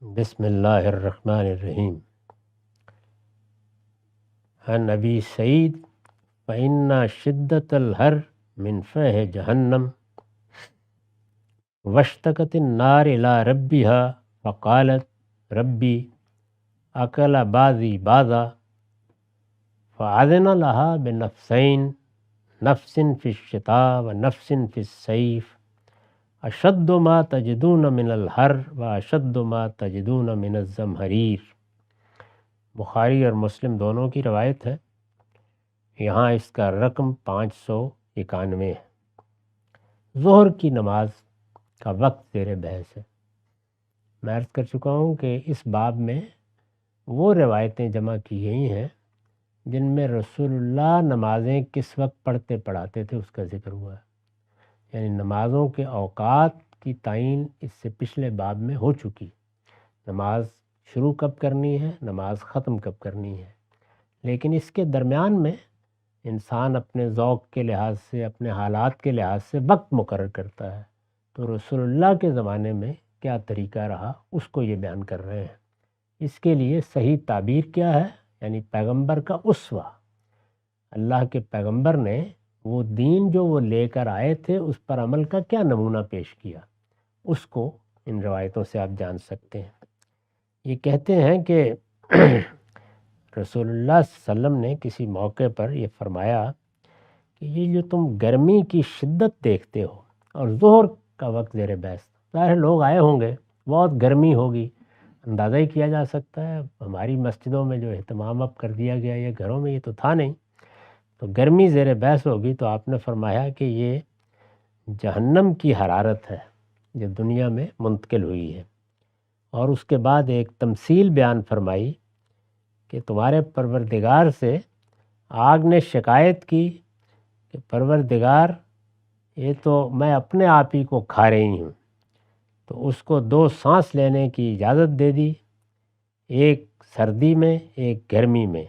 بسم اللہ الرحمن الرحیم۔ عن ابی سعید فإن شدت الحر من فیح جہنم واشتکت النار الى ربها فقالت ربی اکل بعضی بعضا فأذن لها بنفسین نفس فی الشتاء ونفس فی الصیف اشد ما تجدون من الحر و اشد ما تجدون من الزمہریر۔ بخاری اور مسلم دونوں کی روایت ہے، یہاں اس کا رقم 591 ہے۔ ظہر کی نماز کا وقت زیر بحث ہے۔ میں عرض کر چکا ہوں کہ اس باب میں وہ روایتیں جمع کی گئی ہیں جن میں رسول اللہ نمازیں کس وقت پڑھتے پڑھاتے تھے اس کا ذکر ہوا ہے، یعنی نمازوں کے اوقات کی تعین اس سے پچھلے باب میں ہو چکی۔ نماز شروع کب کرنی ہے، نماز ختم کب کرنی ہے، لیکن اس کے درمیان میں انسان اپنے ذوق کے لحاظ سے، اپنے حالات کے لحاظ سے وقت مقرر کرتا ہے۔ تو رسول اللہ کے زمانے میں کیا طریقہ رہا اس کو یہ بیان کر رہے ہیں۔ اس کے لیے صحیح تعبیر کیا ہے، یعنی پیغمبر کا اسوہ، اللہ کے پیغمبر نے وہ دین جو وہ لے کر آئے تھے اس پر عمل کا کیا نمونہ پیش کیا، اس کو ان روایتوں سے آپ جان سکتے ہیں۔ یہ کہتے ہیں کہ رسول اللہ صلی اللہ علیہ وسلم نے کسی موقع پر یہ فرمایا کہ یہ جو تم گرمی کی شدت دیکھتے ہو اور ظہر کا وقت زیر بحث، ظاہر لوگ آئے ہوں گے، بہت گرمی ہوگی، اندازہ ہی کیا جا سکتا ہے۔ ہماری مسجدوں میں جو اہتمام اب کر دیا گیا، یہ گھروں میں یہ تو تھا نہیں، تو گرمی زیر بحث ہوگی۔ تو آپ نے فرمایا کہ یہ جہنم کی حرارت ہے جو دنیا میں منتقل ہوئی ہے، اور اس کے بعد ایک تمثیل بیان فرمائی کہ تمہارے پروردگار سے آگ نے شکایت کی کہ پروردگار یہ تو میں اپنے آپ ہی کو کھا رہی ہوں، تو اس کو 2 سانس لینے کی اجازت دے دی، ایک سردی میں ایک گرمی میں۔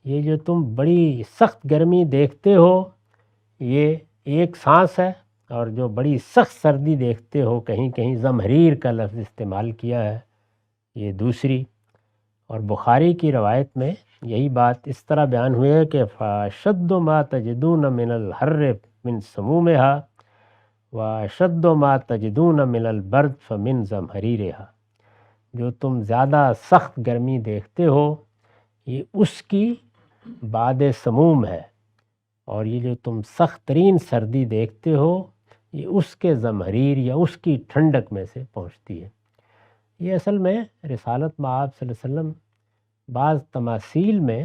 یہ جو تم بڑی سخت گرمی دیکھتے ہو یہ ایک سانس ہے، اور جو بڑی سخت سردی دیکھتے ہو، کہیں کہیں زمہریر کا لفظ استعمال کیا ہے، یہ دوسری۔ اور بخاری کی روایت میں یہی بات اس طرح بیان ہوئی ہے کہ فَأَشَدُّ مَا تَجِدُونَ مِنَ الْحَرِّ مِنْ سَمُومِهَا وَأَشَدُّ مَا تَجِدُونَ مِنَ الْبَرْدِ فَمِنْ زَمْهَرِيرِهَا۔ جو تم زیادہ سخت گرمی دیکھتے ہو یہ اس کی بعد سموم ہے، اور یہ جو تم سخت ترین سردی دیکھتے ہو یہ اس کے زمہریر یا اس کی ٹھنڈک میں سے پہنچتی ہے۔ یہ اصل میں رسالت مآب صلی اللہ علیہ وسلم بعض تماثیل میں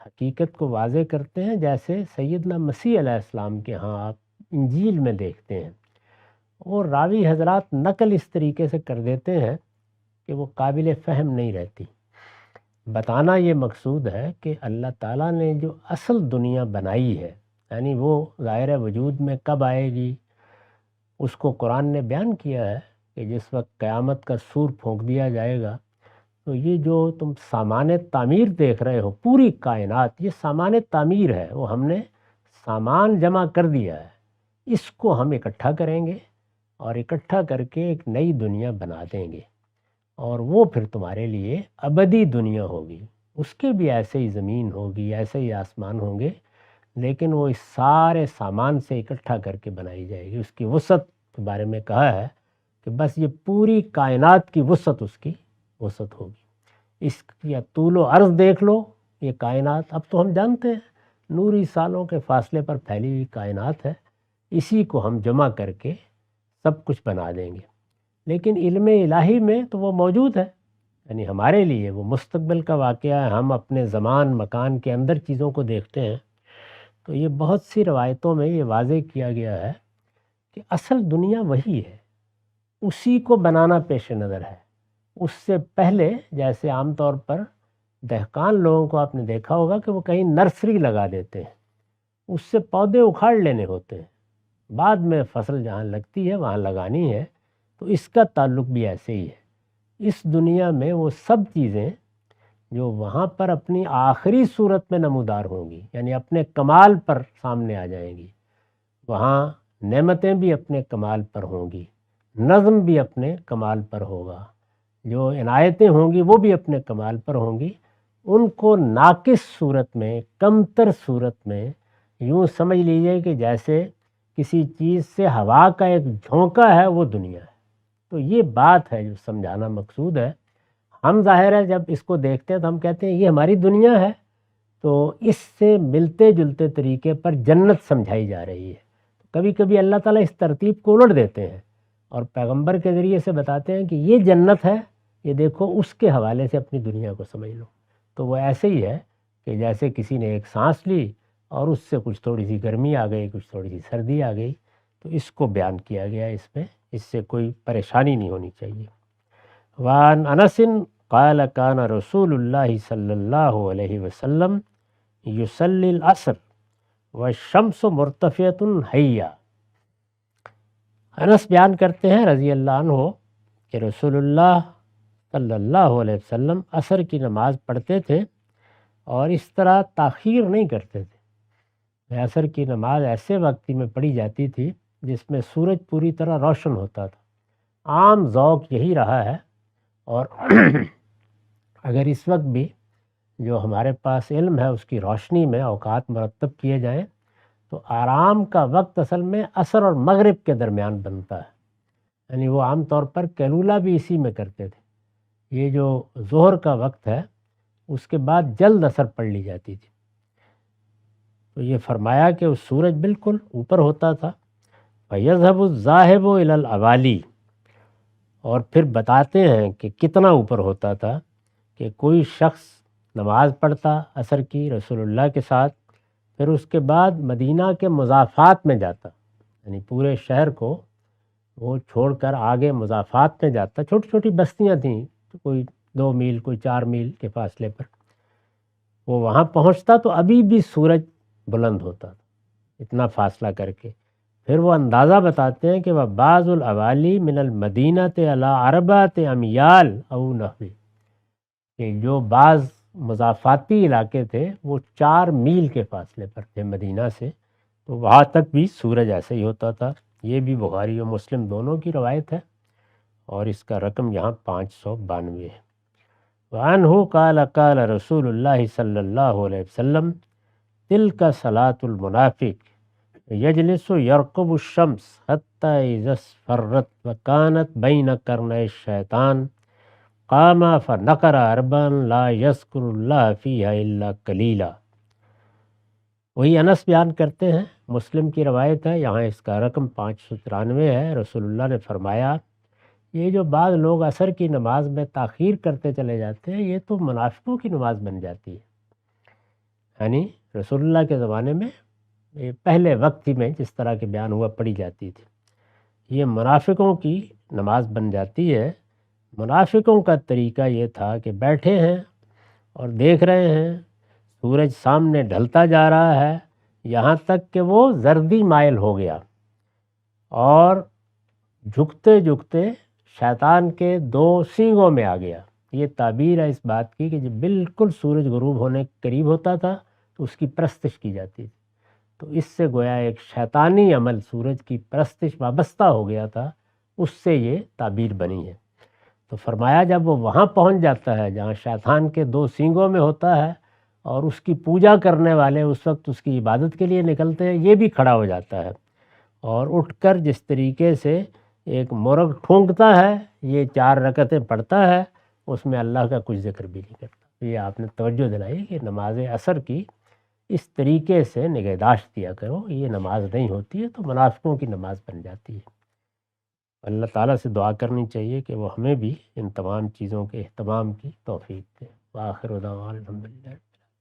حقیقت کو واضح کرتے ہیں، جیسے سیدنا مسیح علیہ السلام کے ہاں آپ انجیل میں دیکھتے ہیں، اور راوی حضرات نقل اس طریقے سے کر دیتے ہیں کہ وہ قابل فہم نہیں رہتی۔ بتانا یہ مقصود ہے کہ اللہ تعالیٰ نے جو اصل دنیا بنائی ہے، یعنی وہ ظاہر وجود میں کب آئے گی، اس کو قرآن نے بیان کیا ہے کہ جس وقت قیامت کا سور پھونک دیا جائے گا، تو یہ جو تم سامان تعمیر دیکھ رہے ہو، پوری کائنات یہ سامان تعمیر ہے، وہ ہم نے سامان جمع کر دیا ہے، اس کو ہم اکٹھا کریں گے اور اکٹھا کر کے ایک نئی دنیا بنا دیں گے، اور وہ پھر تمہارے لیے ابدی دنیا ہوگی۔ اس کے بھی ایسے ہی زمین ہوگی، ایسے ہی آسمان ہوں گے، لیکن وہ اس سارے سامان سے اکٹھا کر کے بنائی جائے گی۔ اس کی وسعت کے بارے میں کہا ہے کہ بس یہ پوری کائنات کی وسعت اس کی وسعت ہوگی۔ اس یا طول و عرض دیکھ لو، یہ کائنات اب تو ہم جانتے ہیں نوری سالوں کے فاصلے پر پھیلی ہوئی کائنات ہے، اسی کو ہم جمع کر کے سب کچھ بنا دیں گے۔ لیکن علم الہی میں تو وہ موجود ہے، یعنی ہمارے لیے وہ مستقبل کا واقعہ ہے، ہم اپنے زمان مکان کے اندر چیزوں کو دیکھتے ہیں۔ تو یہ بہت سی روایتوں میں یہ واضح کیا گیا ہے کہ اصل دنیا وہی ہے، اسی کو بنانا پیش نظر ہے۔ اس سے پہلے جیسے عام طور پر دہقان لوگوں کو آپ نے دیکھا ہوگا کہ وہ کہیں نرسری لگا دیتے ہیں، اس سے پودے اکھاڑ لینے ہوتے ہیں، بعد میں فصل جہاں لگتی ہے وہاں لگانی ہے۔ تو اس کا تعلق بھی ایسے ہی ہے۔ اس دنیا میں وہ سب چیزیں جو وہاں پر اپنی آخری صورت میں نمودار ہوں گی، یعنی اپنے کمال پر سامنے آ جائیں گی، وہاں نعمتیں بھی اپنے کمال پر ہوں گی، نظم بھی اپنے کمال پر ہوگا، جو عنایتیں ہوں گی وہ بھی اپنے کمال پر ہوں گی، ان کو ناقص صورت میں، کمتر صورت میں یوں سمجھ لیجئے کہ جیسے کسی چیز سے ہوا کا ایک جھونکا ہے وہ دنیا ہے۔ تو یہ بات ہے جو سمجھانا مقصود ہے۔ ہم ظاہر ہے جب اس کو دیکھتے ہیں تو ہم کہتے ہیں یہ ہماری دنیا ہے، تو اس سے ملتے جلتے طریقے پر جنت سمجھائی جا رہی ہے۔ کبھی کبھی اللہ تعالیٰ اس ترتیب کو الٹ دیتے ہیں اور پیغمبر کے ذریعے سے بتاتے ہیں کہ یہ جنت ہے، یہ دیکھو اس کے حوالے سے اپنی دنیا کو سمجھ لو۔ تو وہ ایسے ہی ہے کہ جیسے کسی نے ایک سانس لی اور اس سے کچھ تھوڑی سی گرمی آ گئی، کچھ تھوڑی سی سردی آ گئی، تو اس کو بیان کیا گیا اس میں، اس سے کوئی پریشانی نہیں ہونی چاہیے۔ وعن انس قال کان رسول اللہ صلی اللہ علیہ وسلم یصلی العصر والشمس مرتفعۃ حیہ۔ انس بیان کرتے ہیں رضی اللہ عنہ کہ رسول اللہ صلی اللہ علیہ وسلم عصر کی نماز پڑھتے تھے اور اس طرح تاخیر نہیں کرتے تھے۔ عصر کی نماز ایسے وقت میں پڑھی جاتی تھی جس میں سورج پوری طرح روشن ہوتا تھا۔ عام ذوق یہی رہا ہے، اور اگر اس وقت بھی جو ہمارے پاس علم ہے اس کی روشنی میں اوقات مرتب کیے جائیں تو آرام کا وقت اصل میں عصر اور مغرب کے درمیان بنتا ہے، یعنی وہ عام طور پر کیلولہ بھی اسی میں کرتے تھے۔ یہ جو ظہر کا وقت ہے اس کے بعد جلد عصر پڑھ لی جاتی تھی۔ تو یہ فرمایا کہ اس سورج بالکل اوپر ہوتا تھا، فَيَذْهَبُ الذَّاهِبُ إِلَى الْأَوَالِي، اور پھر بتاتے ہیں کہ کتنا اوپر ہوتا تھا کہ کوئی شخص نماز پڑھتا عصر کی رسول اللہ کے ساتھ، پھر اس کے بعد مدینہ کے مضافات میں جاتا، یعنی پورے شہر کو وہ چھوڑ کر آگے مضافات میں جاتا۔ چھوٹی چھوٹی بستیاں تھیں، کوئی 2 میل کوئی 4 میل کے فاصلے پر، وہ وہاں پہنچتا تو ابھی بھی سورج بلند ہوتا تھا اتنا فاصلہ کر کے۔ پھر وہ اندازہ بتاتے ہیں کہ وہ بعض الاوالی من المدینۃ علی 4 امیال او نحو، کہ جو بعض مضافاتی علاقے تھے وہ 4 میل کے فاصلے پر تھے مدینہ سے، تو وہاں تک بھی سورج ایسے ہی ہوتا تھا۔ یہ بھی بخاری و مسلم دونوں کی روایت ہے، اور اس کا رقم یہاں 592 ہے۔ وعنہ قال قال رسول اللہ صلی اللہ علیہ وسلم تلک صلاۃ المنافق یجلس یرقب الشمس حتی اذا اصفرت وکانت بین قرنی الشیطان قام فنقر 4 لا یذکر اللہ فیہا الا قلیلا۔ وہی انس بیان کرتے ہیں، مسلم کی روایت ہے، یہاں اس کا رقم 593 ہے۔ رسول اللہ نے فرمایا یہ جو بعض لوگ عصر کی نماز میں تاخیر کرتے چلے جاتے ہیں یہ تو منافقوں کی نماز بن جاتی ہے، یعنی رسول اللہ کے زمانے میں یہ پہلے وقت ہی میں جس طرح کے بیان ہوا پڑھی جاتی تھی، یہ منافقوں کی نماز بن جاتی ہے۔ منافقوں کا طریقہ یہ تھا کہ بیٹھے ہیں اور دیکھ رہے ہیں سورج سامنے ڈھلتا جا رہا ہے، یہاں تک کہ وہ زردی مائل ہو گیا، اور جھکتے جھکتے شیطان کے 2 سینگوں میں آ گیا۔ یہ تعبیر ہے اس بات کی کہ جب بالکل سورج غروب ہونے کے قریب ہوتا تھا تو اس کی پرستش کی جاتی تھی، تو اس سے گویا ایک شیطانی عمل سورج کی پرستش وابستہ ہو گیا تھا، اس سے یہ تعبیر بنی ہے۔ تو فرمایا جب وہ وہاں پہنچ جاتا ہے جہاں شیطان کے 2 سینگوں میں ہوتا ہے، اور اس کی پوجا کرنے والے اس وقت اس کی عبادت کے لیے نکلتے ہیں، یہ بھی کھڑا ہو جاتا ہے اور اٹھ کر جس طریقے سے ایک مرغ ٹھونکتا ہے یہ 4 رکعتیں پڑھتا ہے، اس میں اللہ کا کچھ ذکر بھی نہیں کرتا۔ یہ آپ نے توجہ دلائی کہ نماز عصر کی اس طریقے سے نگہداشت کیا کرو، یہ نماز نہیں ہوتی ہے تو منافقوں کی نماز بن جاتی ہے۔ اللہ تعالیٰ سے دعا کرنی چاہیے کہ وہ ہمیں بھی ان تمام چیزوں کے اہتمام کی توفیق دے۔ وآخر دعوانا الحمدللہ۔